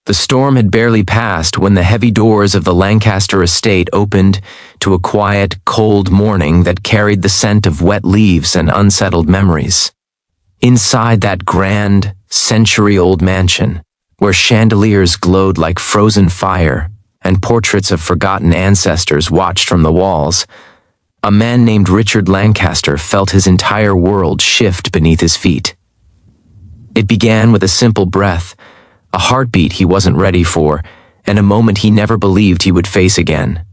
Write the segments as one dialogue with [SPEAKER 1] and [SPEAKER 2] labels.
[SPEAKER 1] The storm had barely passed when the heavy doors of the Lancaster estate opened to a quiet, cold morning that carried the scent of wet leaves and unsettled memories. Inside that grand, century-old mansion, where chandeliers glowed like frozen fire and portraits of forgotten ancestors watched from the walls, a man named Richard Lancaster felt his entire world shift beneath his feet. It began with a simple breath, a heartbeat he wasn't ready for, and a moment he never believed he would face again.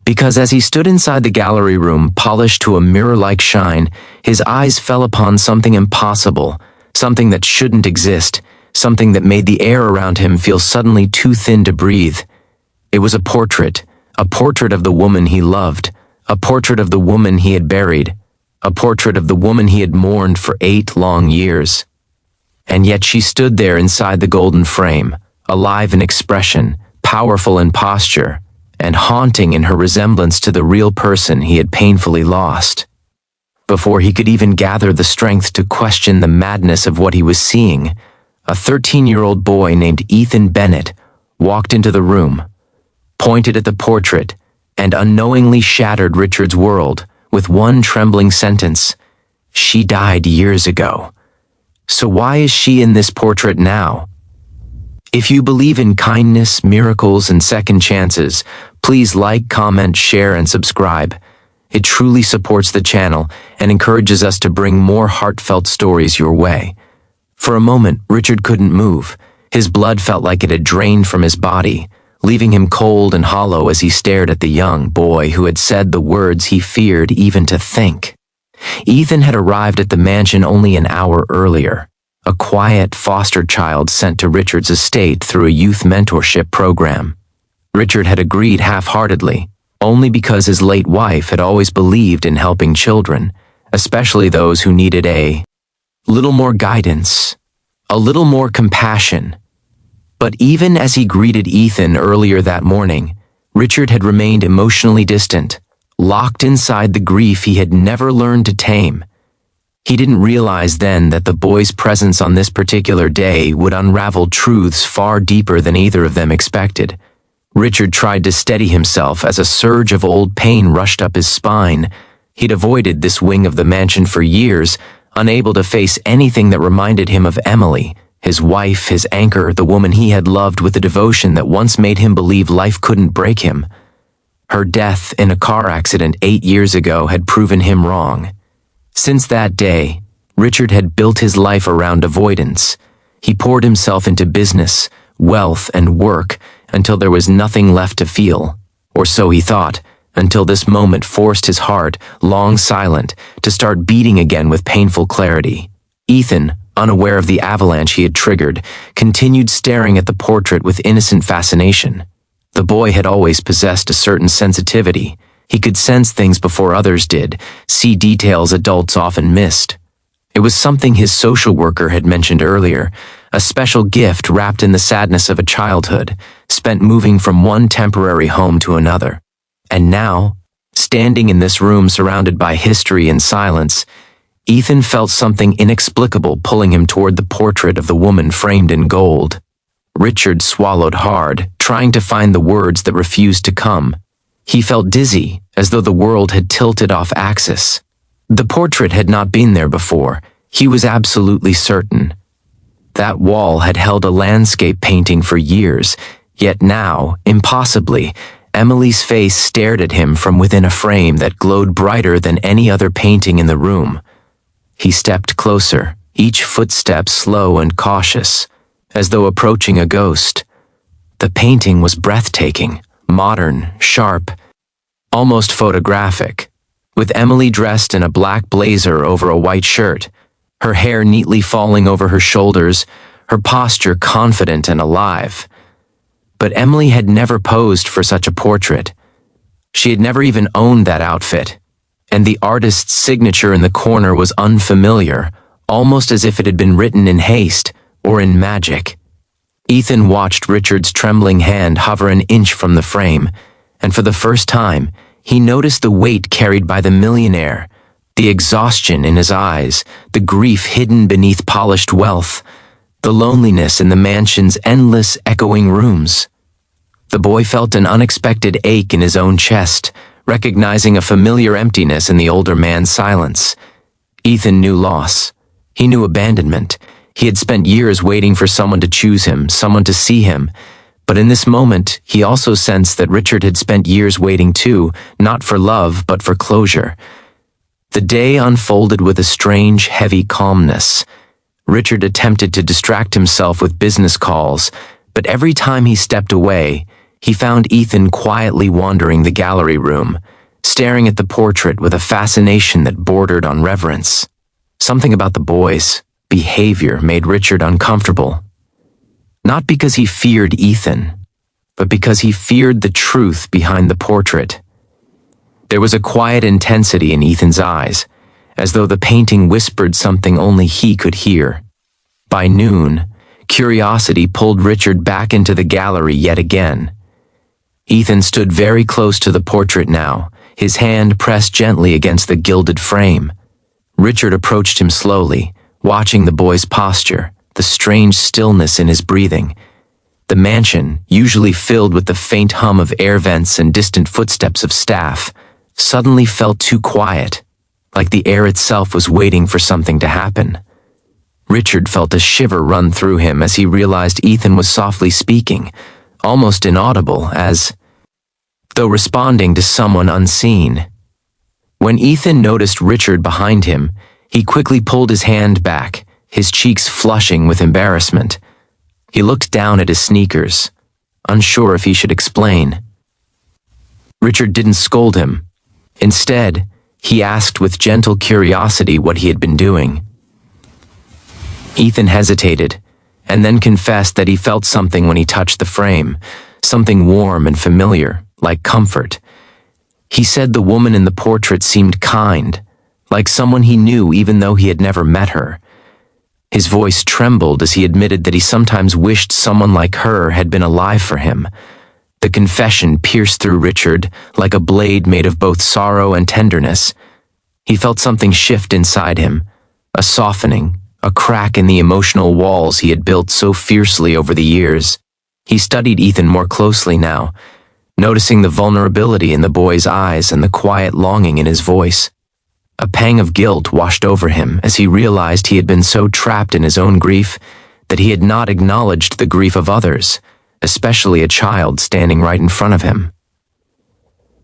[SPEAKER 1] Because as he stood inside the gallery room, polished to a mirror-like shine, his eyes fell upon something impossible, something that shouldn't exist, something that made the air around him feel suddenly too thin to breathe. It was a portrait of the woman he loved, a portrait of the woman he had buried, a portrait of the woman he had mourned for 8 long years. And yet she stood there inside the golden frame, alive in expression, powerful in posture, and haunting in her resemblance to the real person he had painfully lost. Before he could even gather the strength to question the madness of what he was seeing, a 13-year-old boy named Ethan Bennett walked into the room, pointed at the portrait, and unknowingly shattered Richard's world with one trembling sentence: "She died years ago. So why is she in this portrait now?" If you believe in kindness, miracles, and second chances, please like, comment, share, and subscribe. It truly supports the channel and encourages us to bring more heartfelt stories your way. For a moment, Richard couldn't move. His blood felt like it had drained from his body, leaving him cold and hollow as he stared at the young boy who had said the words he feared even to think. Ethan had arrived at the mansion only an hour earlier, a quiet foster child sent to Richard's estate through a youth mentorship program. Richard had agreed half-heartedly, only because his late wife had always believed in helping children, especially those who needed a little more guidance, a little more compassion. But even as he greeted Ethan earlier that morning, Richard had remained emotionally distant, locked inside the grief he had never learned to tame. He didn't realize then that the boy's presence on this particular day would unravel truths far deeper than either of them expected. Richard tried to steady himself as a surge of old pain rushed up his spine. He'd avoided this wing of the mansion for years, unable to face anything that reminded him of Emily, his wife, his anchor, the woman he had loved with a devotion that once made him believe life couldn't break him. Her death in a car accident 8 years ago had proven him wrong. Since that day, Richard had built his life around avoidance. He poured himself into business, wealth, and work until there was nothing left to feel, or so he thought, until this moment forced his heart, long silent, to start beating again with painful clarity. Ethan, unaware of the avalanche he had triggered, continued staring at the portrait with innocent fascination. The boy had always possessed a certain sensitivity. He could sense things before others did, see details adults often missed. It was something his social worker had mentioned earlier, a special gift wrapped in the sadness of a childhood, spent moving from one temporary home to another. And now, standing in this room surrounded by history and silence, Ethan felt something inexplicable pulling him toward the portrait of the woman framed in gold. Richard swallowed hard, trying to find the words that refused to come. He felt dizzy, as though the world had tilted off axis. The portrait had not been there before. He was absolutely certain. That wall had held a landscape painting for years, yet now, impossibly, Emily's face stared at him from within a frame that glowed brighter than any other painting in the room. He stepped closer, each footstep slow and cautious, as though approaching a ghost. The painting was breathtaking, modern, sharp, almost photographic, with Emily dressed in a black blazer over a white shirt, her hair neatly falling over her shoulders, her posture confident and alive. But Emily had never posed for such a portrait. She had never even owned that outfit, and the artist's signature in the corner was unfamiliar, almost as if it had been written in haste or in magic. Ethan watched Richard's trembling hand hover an inch from the frame, and for the first time, he noticed the weight carried by the millionaire, the exhaustion in his eyes, the grief hidden beneath polished wealth. the loneliness in the mansion's endless, echoing rooms. The boy felt an unexpected ache in his own chest, recognizing a familiar emptiness in the older man's silence. Ethan knew loss. He knew abandonment. He had spent years waiting for someone to choose him, someone to see him. But in this moment, he also sensed that Richard had spent years waiting too, not for love, but for closure. The day unfolded with a strange, heavy calmness. Richard attempted to distract himself with business calls, but every time he stepped away, he found Ethan quietly wandering the gallery room, staring at the portrait with a fascination that bordered on reverence. Something about the boy's behavior made Richard uncomfortable. Not because he feared Ethan, but because he feared the truth behind the portrait. There was a quiet intensity in Ethan's eyes, as though the painting whispered something only he could hear. By noon, curiosity pulled Richard back into the gallery yet again. Ethan stood very close to the portrait now, his hand pressed gently against the gilded frame. Richard approached him slowly, watching the boy's posture, the strange stillness in his breathing. The mansion, usually filled with the faint hum of air vents and distant footsteps of staff, suddenly felt too quiet, like the air itself was waiting for something to happen. Richard felt a shiver run through him as he realized Ethan was softly speaking, almost inaudible, as though responding to someone unseen. When Ethan noticed Richard behind him, he quickly pulled his hand back, his cheeks flushing with embarrassment. He looked down at his sneakers, unsure if he should explain. Richard didn't scold him. Instead, he asked with gentle curiosity what he had been doing. Ethan hesitated, and then confessed that he felt something when he touched the frame, something warm and familiar, like comfort. He said the woman in the portrait seemed kind, like someone he knew even though he had never met her. His voice trembled as he admitted that he sometimes wished someone like her had been alive for him. The confession pierced through Richard like a blade made of both sorrow and tenderness. He felt something shift inside him, a softening, a crack in the emotional walls he had built so fiercely over the years. He studied Ethan more closely now, noticing the vulnerability in the boy's eyes and the quiet longing in his voice. A pang of guilt washed over him as he realized he had been so trapped in his own grief that he had not acknowledged the grief of others, especially a child standing right in front of him.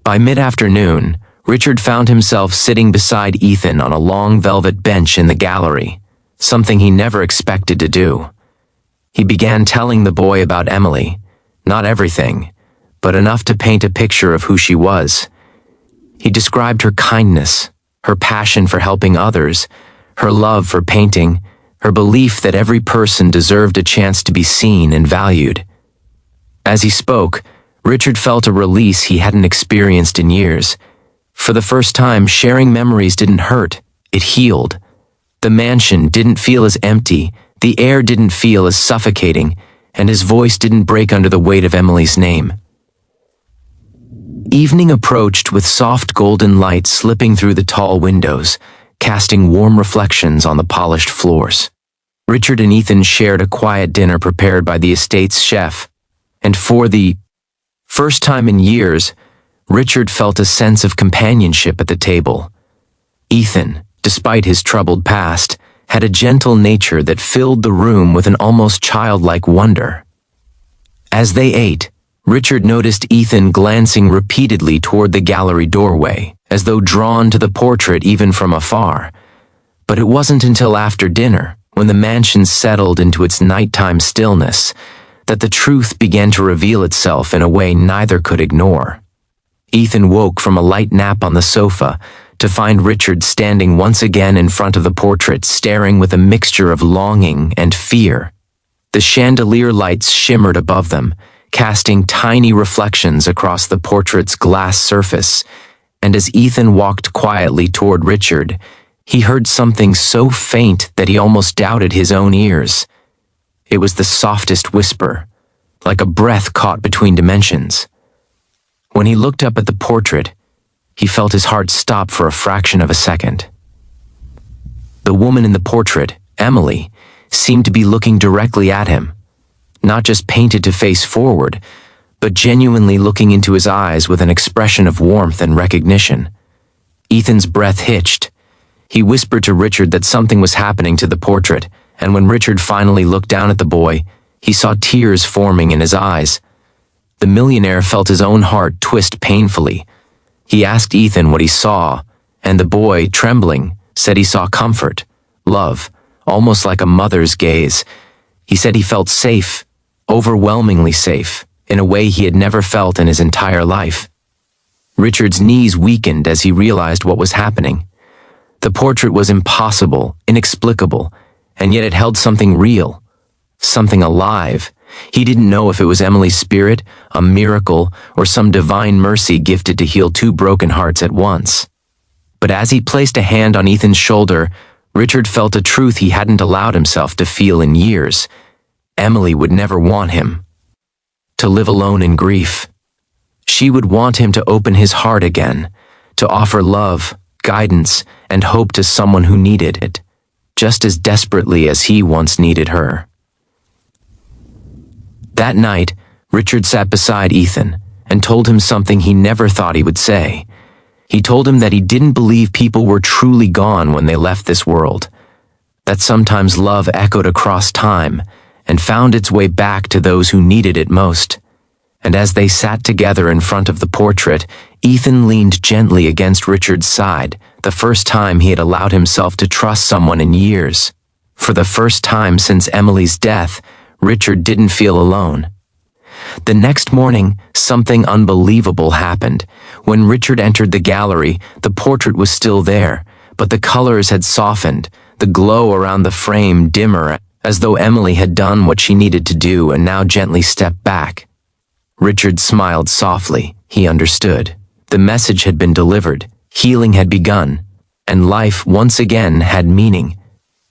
[SPEAKER 1] By mid-afternoon, Richard found himself sitting beside Ethan on a long velvet bench in the gallery, something he never expected to do. He began telling the boy about Emily, not everything, but enough to paint a picture of who she was. He described her kindness, her passion for helping others, her love for painting, her belief that every person deserved a chance to be seen and valued. As he spoke, Richard felt a release he hadn't experienced in years. For the first time, sharing memories didn't hurt, it healed. The mansion didn't feel as empty, the air didn't feel as suffocating, and his voice didn't break under the weight of Emily's name. Evening approached with soft golden light slipping through the tall windows, casting warm reflections on the polished floors. Richard and Ethan shared a quiet dinner prepared by the estate's chef, and for the first time in years, Richard felt a sense of companionship at the table. Ethan, despite his troubled past, had a gentle nature that filled the room with an almost childlike wonder. As they ate, Richard noticed Ethan glancing repeatedly toward the gallery doorway, as though drawn to the portrait even from afar. But it wasn't until after dinner, when the mansion settled into its nighttime stillness, that the truth began to reveal itself in a way neither could ignore. Ethan woke from a light nap on the sofa to find Richard standing once again in front of the portrait, staring with a mixture of longing and fear. The chandelier lights shimmered above them, casting tiny reflections across the portrait's glass surface, and as Ethan walked quietly toward Richard, he heard something so faint that he almost doubted his own ears. It was the softest whisper, like a breath caught between dimensions. When he looked up at the portrait, he felt his heart stop for a fraction of a second. The woman in the portrait, Emily, seemed to be looking directly at him, not just painted to face forward, but genuinely looking into his eyes with an expression of warmth and recognition. Ethan's breath hitched. He whispered to Richard that something was happening to the portrait, and when Richard finally looked down at the boy, he saw tears forming in his eyes. The millionaire felt his own heart twist painfully. He asked Ethan what he saw, and the boy, trembling, said he saw comfort, love, almost like a mother's gaze. He said he felt safe, overwhelmingly safe, in a way he had never felt in his entire life. Richard's knees weakened as he realized what was happening. The portrait was impossible, inexplicable, and yet it held something real, something alive. He didn't know if it was Emily's spirit, a miracle, or some divine mercy gifted to heal two broken hearts at once. But as he placed a hand on Ethan's shoulder, Richard felt a truth he hadn't allowed himself to feel in years. Emily would never want him to live alone in grief. She would want him to open his heart again, to offer love, guidance, and hope to someone who needed it, just as desperately as he once needed her. That night, Richard sat beside Ethan and told him something he never thought he would say. He told him that he didn't believe people were truly gone when they left this world, that sometimes love echoed across time and found its way back to those who needed it most. And as they sat together in front of the portrait, Ethan leaned gently against Richard's side, the first time he had allowed himself to trust someone in years. For the first time since Emily's death, Richard didn't feel alone. The next morning, something unbelievable happened. When Richard entered the gallery, the portrait was still there, but the colors had softened, the glow around the frame dimmer, as though Emily had done what she needed to do and now gently stepped back. Richard smiled softly. He understood. The message had been delivered, healing had begun, and life once again had meaning.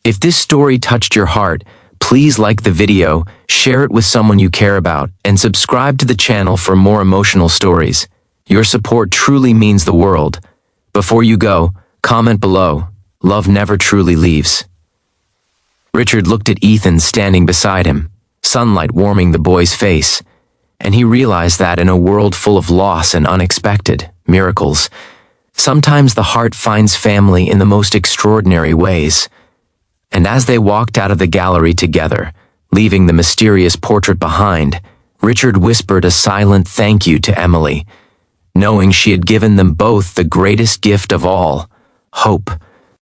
[SPEAKER 1] If this story touched your heart, please like the video, share it with someone you care about, and subscribe to the channel for more emotional stories. Your support truly means the world. Before you go, comment below. Love never truly leaves. Richard looked at Ethan standing beside him, sunlight warming the boy's face, and he realized that in a world full of loss and unexpected miracles, sometimes the heart finds family in the most extraordinary ways. And as they walked out of the gallery together, leaving the mysterious portrait behind, Richard whispered a silent thank you to Emily, knowing she had given them both the greatest gift of all, hope.